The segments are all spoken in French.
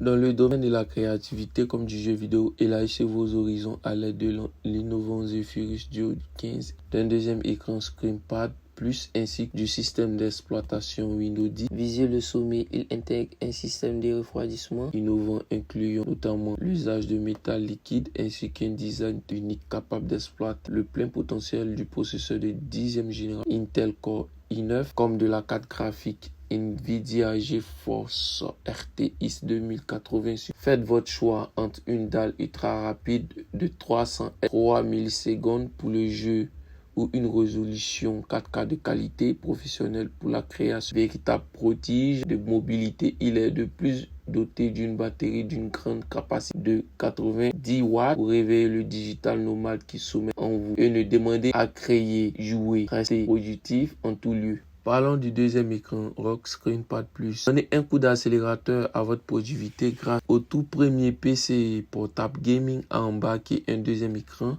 Dans le domaine de la créativité comme du jeu vidéo, élargissez vos horizons à l'aide de l'innovant Zephyrus Duo 15, d'un deuxième écran ScreenPad Plus ainsi que du système d'exploitation Windows 10. Visez le sommet, il intègre un système de refroidissement innovant incluant notamment l'usage de métal liquide ainsi qu'un design unique capable d'exploiter le plein potentiel du processeur de 10e génération Intel Core i9 comme de la carte graphique Nvidia GeForce RTX 2080. Faites votre choix entre une dalle ultra rapide de 303 millisecondes pour le jeu ou une résolution 4K de qualité professionnelle pour la création. Véritable prodige de mobilité, il est de plus doté d'une batterie d'une grande capacité de 90 watts pour réveiller le digital nomade qui sommeille en vous et ne demandez à créer, jouer, rester productif en tout lieu. Parlons du deuxième écran ROG ScreenPad Plus. Donnez un coup d'accélérateur à votre productivité grâce au tout premier PC portable gaming à embarquer un deuxième écran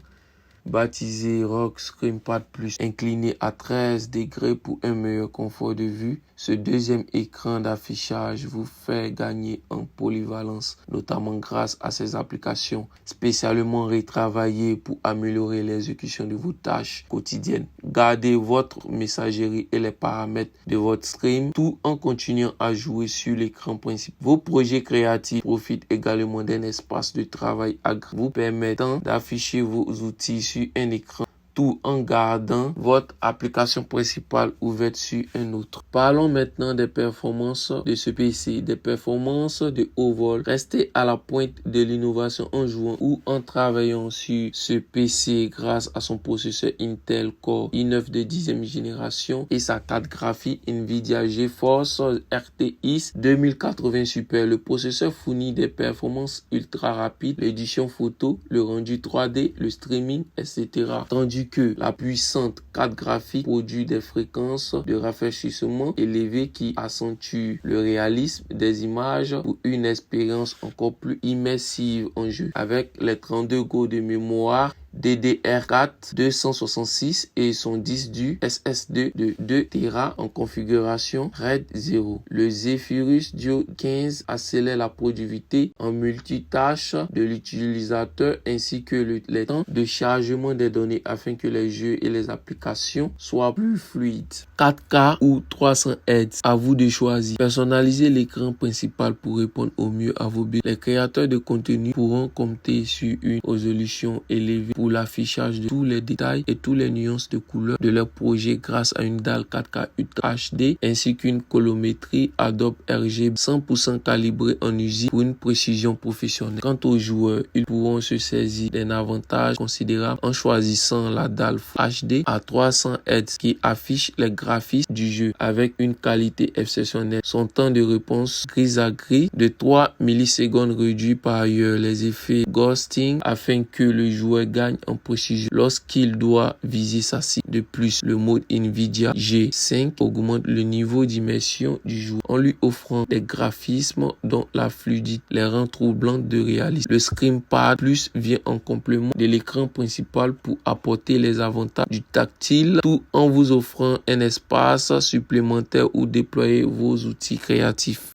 baptisé ROG ScreenPad Plus, incliné à 13 degrés pour un meilleur confort de vue. Ce deuxième écran d'affichage vous fait gagner en polyvalence, notamment grâce à ses applications spécialement retravaillées pour améliorer l'exécution de vos tâches quotidiennes. Gardez votre messagerie et les paramètres de votre stream tout en continuant à jouer sur l'écran principal. Vos projets créatifs profitent également d'un espace de travail agréable vous permettant d'afficher vos outils sur un écran tout en gardant votre application principale ouverte sur un autre. Parlons maintenant des performances de ce PC, des performances de haut vol. Restez à la pointe de l'innovation en jouant ou en travaillant sur ce PC grâce à son processeur Intel Core i9 de 10e génération et sa carte graphique Nvidia GeForce RTX 2080 Super. Le processeur fournit des performances ultra rapides, l'édition photo, le rendu 3D, le streaming, etc. Tandis que la puissante carte graphique produit des fréquences de rafraîchissement élevées qui accentuent le réalisme des images pour une expérience encore plus immersive en jeu. Avec les 32 Go de mémoire DDR4 266 et son disque dur SSD de 2 Tera en configuration RAID 0. Le Zephyrus Duo 15 accélère la productivité en multitâche de l'utilisateur ainsi que les temps de chargement des données afin que les jeux et les applications soient plus fluides. 4K ou 300 Hz, à vous de choisir. Personnalisez l'écran principal pour répondre au mieux à vos besoins. Les créateurs de contenu pourront compter sur une résolution élevée pour l'affichage de tous les détails et toutes les nuances de couleurs de leur projet grâce à une dalle 4K Ultra HD ainsi qu'une colorimétrie Adobe RGB 100% calibrée en usine pour une précision professionnelle. Quant aux joueurs, ils pourront se saisir d'un avantage considérable en choisissant la dalle HD à 300 Hz qui affiche les graphismes du jeu avec une qualité exceptionnelle. Son temps de réponse gris à gris de 3 millisecondes réduit par ailleurs les effets ghosting afin que le joueur gagne en précision lorsqu'il doit viser sa cible. De plus, le mode Nvidia G5 augmente le niveau d'immersion du joueur en lui offrant des graphismes dont la fluidité les rend troublantes de réalisme. Le ScreenPad Plus vient en complément de l'écran principal pour apporter les avantages du tactile tout en vous offrant un espace supplémentaire où déployer vos outils créatifs.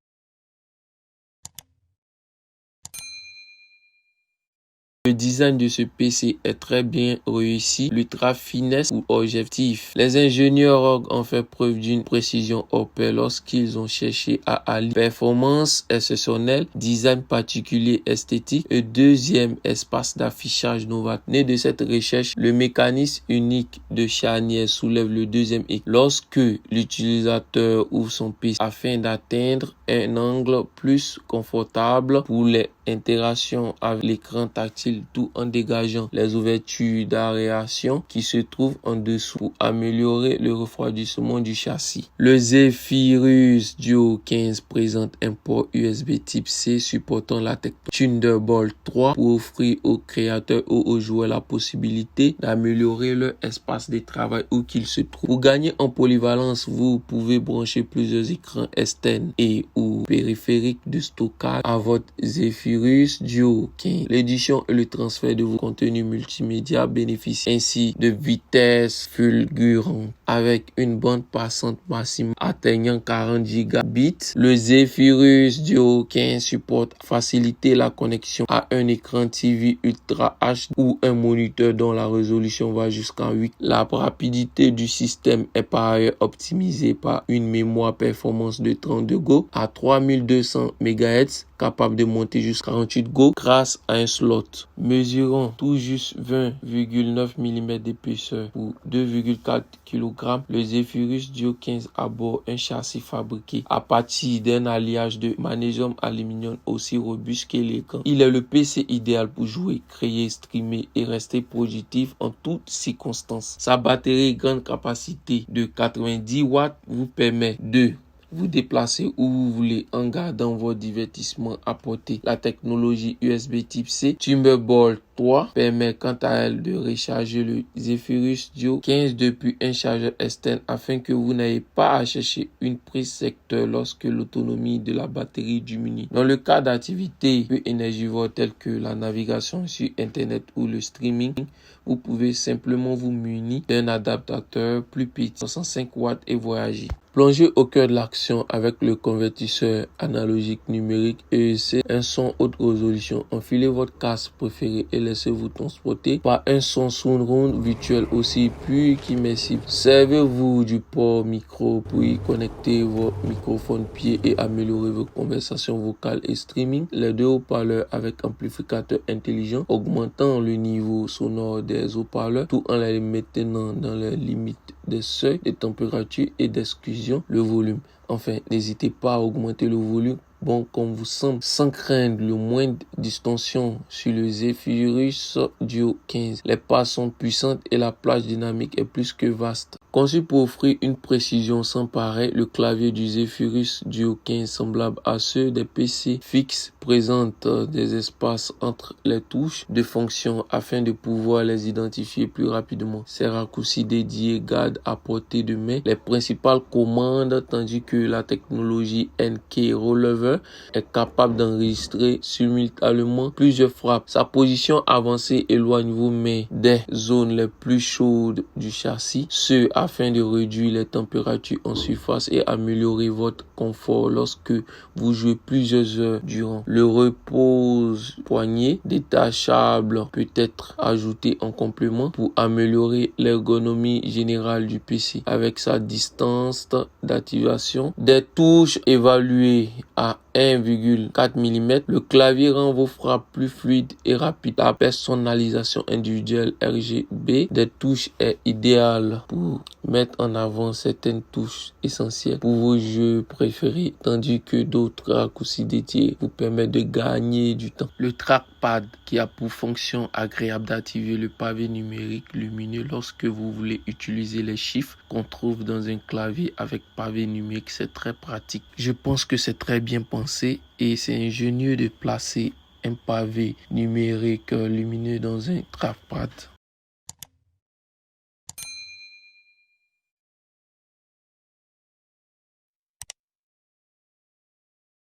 Le design de ce PC est très bien réussi, l'ultra finesse ou objectif. Les ingénieurs ROG ont fait preuve d'une précision hors pair lorsqu'ils ont cherché à allier performance exceptionnelle, design particulier esthétique et deuxième espace d'affichage novateur. Né de cette recherche, le mécanisme unique de charnière soulève le deuxième écran lorsque l'utilisateur ouvre son PC afin d'atteindre un angle plus confortable pour les interactions avec l'écran tactile tout en dégageant les ouvertures d'aération qui se trouvent en dessous pour améliorer le refroidissement du châssis. Le Zephyrus Duo 15 présente un port USB type C supportant la technologie Thunderbolt 3 pour offrir aux créateurs ou aux joueurs la possibilité d'améliorer leur espace de travail où qu'ils se trouvent. Pour gagner en polyvalence, vous pouvez brancher plusieurs écrans externes et ou périphériques de stockage à votre Zephyrus Zephyrus Duo 15. L'édition et le transfert de vos contenus multimédia bénéficient ainsi de vitesse fulgurante avec une bande passante maximum atteignant 40 gigabits. Le Zephyrus Duo 15 supporte faciliter la connexion à un écran TV Ultra HD ou un moniteur dont la résolution va jusqu'à 8. La rapidité du système est par ailleurs optimisée par une mémoire performance de 32 Go à 3200 MHz capable de monter jusqu'à 48 Go grâce à un slot. Mesurant tout juste 20,9 mm d'épaisseur pour 2,4 kg, le Zephyrus Duo 15 aborde un châssis fabriqué à partir d'un alliage de magnésium aluminium aussi robuste qu'élégant. Il est le PC idéal pour jouer, créer, streamer et rester productif en toutes circonstances. Sa batterie grande capacité de 90 watts vous permet de vous déplacer où vous voulez en gardant vos divertissements à portée. La technologie USB Type C Thunderbolt 3 permet quant à elle de recharger le Zephyrus Duo 15 depuis un chargeur externe afin que vous n'ayez pas à chercher une prise secteur lorsque l'autonomie de la batterie diminue. Dans le cas d'activités peu énergivores telles que la navigation sur Internet ou le streaming, vous pouvez simplement vous munir d'un adaptateur plus petit, 65 watts et voyager. Plongez au cœur de l'action avec le convertisseur analogique numérique EEC, un son haute résolution. Enfilez votre casque préféré et laissez-vous transporter par un son surround virtuel aussi pur qu'immersif. Servez-vous du port micro pour y connecter vos microphones pieds et améliorer vos conversations vocales et streaming. Les deux haut-parleurs avec amplificateur intelligent augmentant le niveau sonore des haut-parleurs tout en les maintenant dans les limites des seuils de température et d'exclusion le volume. Enfin, n'hésitez pas à augmenter le volume comme vous semble sans craindre le moindre distorsion sur le Zephyrus Duo 15. Les passes sont puissantes et la plage dynamique est plus que vaste. Conçu pour offrir une précision sans pareil, le clavier du Zephyrus Duo 15 semblable à ceux des PC fixes présente des espaces entre les touches de fonction afin de pouvoir les identifier plus rapidement. Ces raccourcis dédiés gardent à portée de main les principales commandes tandis que la technologie NK Rollover est capable d'enregistrer simultanément plusieurs frappes. Sa position avancée éloigne vos mains des zones les plus chaudes du châssis, ce afin de réduire les températures en surface et améliorer votre confort lorsque vous jouez plusieurs heures durant. Le repose-poignet détachable peut être ajouté en complément pour améliorer l'ergonomie générale du PC. Avec sa distance d'activation, des touches évaluées à 1,4 mm, le clavier rend vos frappes plus fluides et rapides. La personnalisation individuelle RGB des touches est idéale pour mettre en avant certaines touches essentielles pour vos jeux préférés, tandis que d'autres raccourcis dédiés vous permettent de gagner du temps. Le trackpad qui a pour fonction agréable d'activer le pavé numérique lumineux lorsque vous voulez utiliser les chiffres qu'on trouve dans un clavier avec pavé numérique, c'est très pratique. Je pense que c'est très bien pensé et c'est ingénieux de placer un pavé numérique lumineux dans un trackpad.